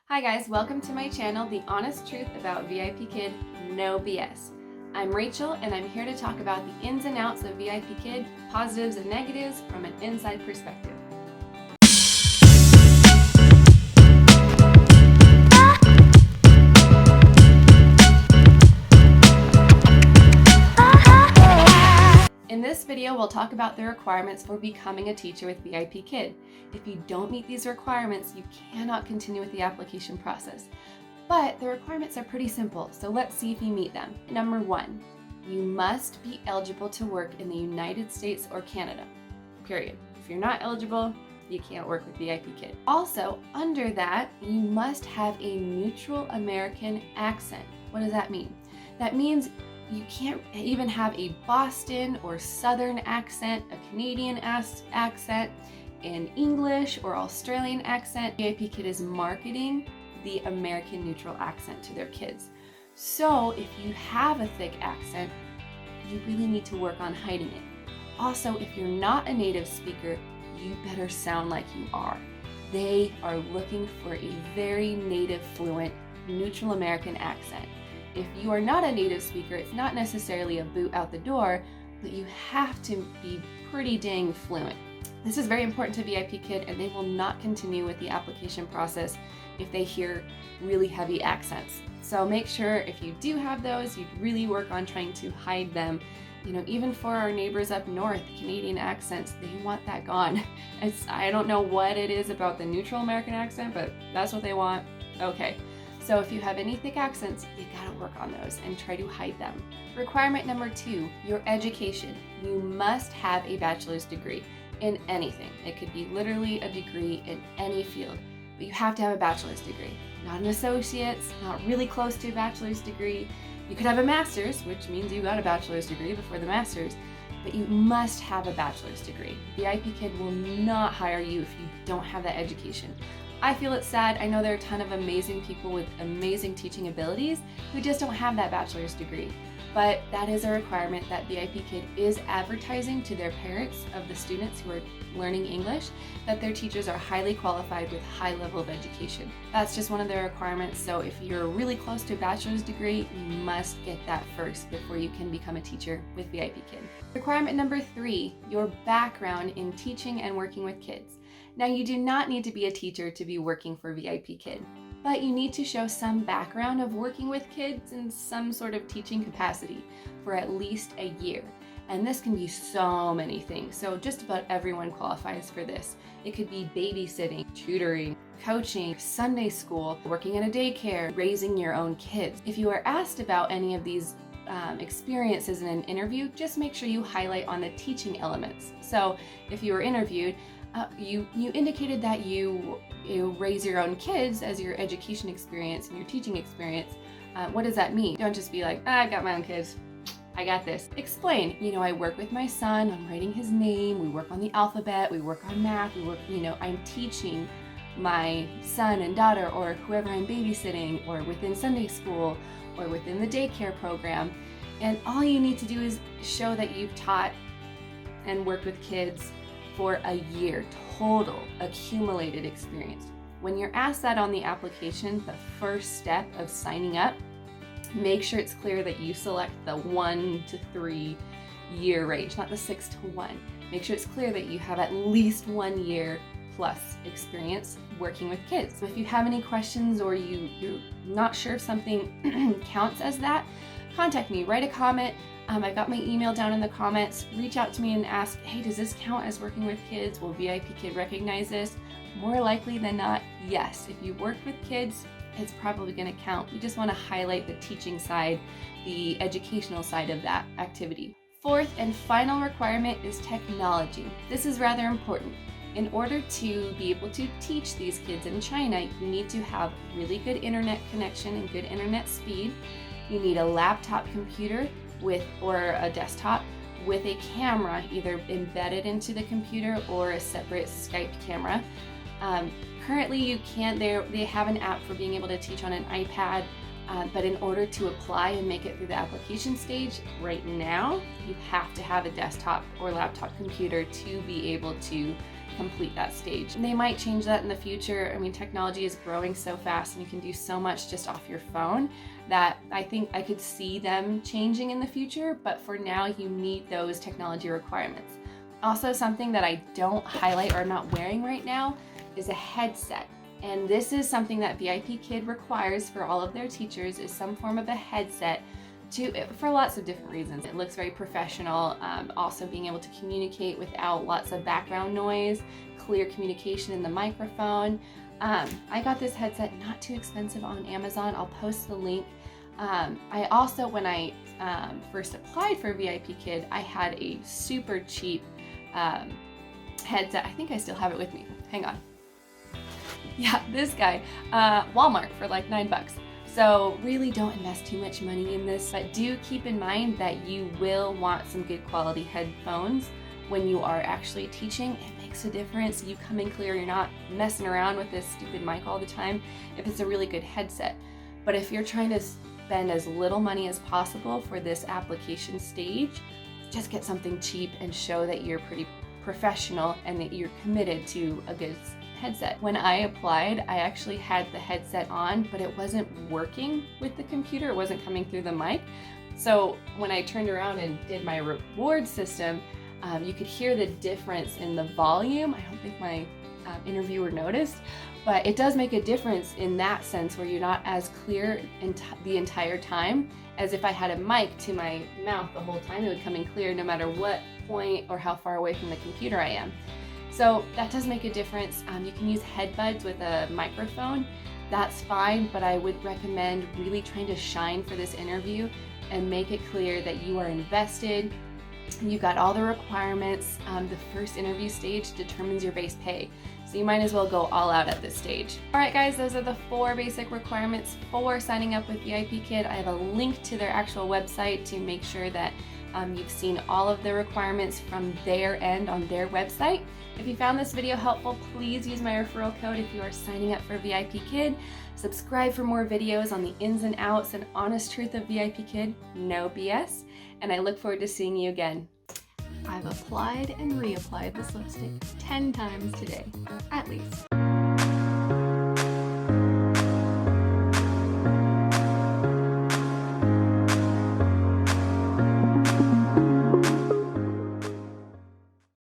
Hi guys, welcome to my channel, The Honest Truth About VIPKID, No BS. I'm Rachel and I'm here to talk about the ins and outs of VIPKID, positives and negatives from an inside perspective. In this video, we'll talk about the requirements for becoming a teacher with VIPKID. If you don't meet these requirements, you cannot continue with the application process. But the requirements are pretty simple, so let's see if you meet them. Number 1, you must be eligible to work in the United States or Canada, period. If you're not eligible, you can't work with VIPKID. Also, under that, you must have a neutral American accent. What does that mean? That means you can't even have a Boston or Southern accent, a Canadian accent, an English or Australian accent. VIPKID is marketing the American neutral accent to their kids. So if you have a thick accent, you really need to work on hiding it. Also, if you're not a native speaker, you better sound like you are. They are looking for a very native, fluent, neutral American accent. If you are not a native speaker, it's not necessarily a boot out the door, but you have to be pretty dang fluent. This is very important to VIPKID, and they will not continue with the application process if they hear really heavy accents. So make sure if you do have those, you really work on trying to hide them. You know, even for our neighbors up north, Canadian accents, they want that gone. I don't know what it is about the neutral American accent, but that's what they want. Okay. So if you have any thick accents, you gotta work on those and try to hide them. Requirement number 2, your education. You must have a bachelor's degree in anything. It could be literally a degree in any field, but you have to have a bachelor's degree. Not an associate's, not really close to a bachelor's degree. You could have a master's, which means you got a bachelor's degree before the master's, but you must have a bachelor's degree. VIPKID will not hire you if you don't have that education. I feel it's sad. I know there are a ton of amazing people with amazing teaching abilities who just don't have that bachelor's degree. But that is a requirement that VIPKID is advertising to their parents of the students who are learning English, that their teachers are highly qualified with high level of education. That's just one of their requirements. So if you're really close to a bachelor's degree, you must get that first before you can become a teacher with VIPKID. Requirement number 3, your background in teaching and working with kids. Now, you do not need to be a teacher to be working for VIPKID, but you need to show some background of working with kids in some sort of teaching capacity for at least a year. And this can be so many things. So just about everyone qualifies for this. It could be babysitting, tutoring, coaching, Sunday school, working in a daycare, raising your own kids. If you are asked about any of these experiences in an interview, just make sure you highlight on the teaching elements. So if you were interviewed, you indicated that you raise your own kids as your education experience and your teaching experience. What does that mean? Don't just be like, I've got my own kids, I got this. Explain, I work with my son, I'm writing his name, we work on the alphabet, we work on math, I'm teaching my son and daughter or whoever I'm babysitting or within Sunday school or within the daycare program. And all you need to do is show that you've taught and worked with kids for a year, total accumulated experience. When you're asked that on the application, the first step of signing up, make sure it's clear that you select the 1 to 3 year range, not the 6 to 1. Make sure it's clear that you have at least 1 year plus experience working with kids. So if you have any questions or you're not sure if something counts as that, contact me, write a comment. I've got my email down in the comments. Reach out to me and ask, hey, does this count as working with kids? Will VIPKID recognize this? More likely than not, yes. If you work with kids, it's probably going to count. We just want to highlight the teaching side, the educational side of that activity. Fourth and final requirement is technology. This is rather important. In order to be able to teach these kids in China, you need to have really good internet connection and good internet speed. You need a laptop computer or a desktop with a camera either embedded into the computer or a separate Skype camera. Currently you can't, they have an app for being able to teach on an iPad, but in order to apply and make it through the application stage right now, you have to have a desktop or laptop computer to be able to complete that stage. And they might change that in the future. I mean, technology is growing so fast and you can do so much just off your phone that I think I could see them changing in the future, but for now you meet those technology requirements. Also, something that I don't highlight or I'm not wearing right now is a headset. And this is something that VIPKID requires for all of their teachers, is some form of a headset for lots of different reasons. It looks very professional, also being able to communicate without lots of background noise, clear communication in the microphone. I got this headset not too expensive on Amazon. I'll post the link. I also, when I first applied for VIPKID, I had a super cheap headset. I think I still have it with me. Hang on. Yeah, this guy, Walmart for like $9. So really don't invest too much money in this, but do keep in mind that you will want some good quality headphones when you are actually teaching. It makes a difference. You come in clear, you're not messing around with this stupid mic all the time if it's a really good headset. But if you're trying to spend as little money as possible for this application stage, just get something cheap and show that you're pretty professional and that you're committed to a good headset. When I applied, I actually had the headset on, but it wasn't working with the computer. It wasn't coming through the mic. So when I turned around and did my reward system, you could hear the difference in the volume. I don't think my interviewer noticed, but it does make a difference in that sense where you're not as clear the entire time as if I had a mic to my mouth the whole time. It would come in clear no matter what point or how far away from the computer I am. So that does make a difference. You can use headbuds with a microphone. That's fine, but I would recommend really trying to shine for this interview and make it clear that you are invested. You got all the requirements. The first interview stage determines your base pay. So you might as well go all out at this stage. All right, guys, those are the 4 basic requirements for signing up with VIPKID. I have a link to their actual website to make sure that you've seen all of the requirements from their end on their website. If you found this video helpful, please use my referral code if you are signing up for VIPKID. Subscribe for more videos on the ins and outs and honest truth of VIPKID, no BS, and I look forward to seeing you again. I've applied and reapplied this lipstick 10 times today, at least.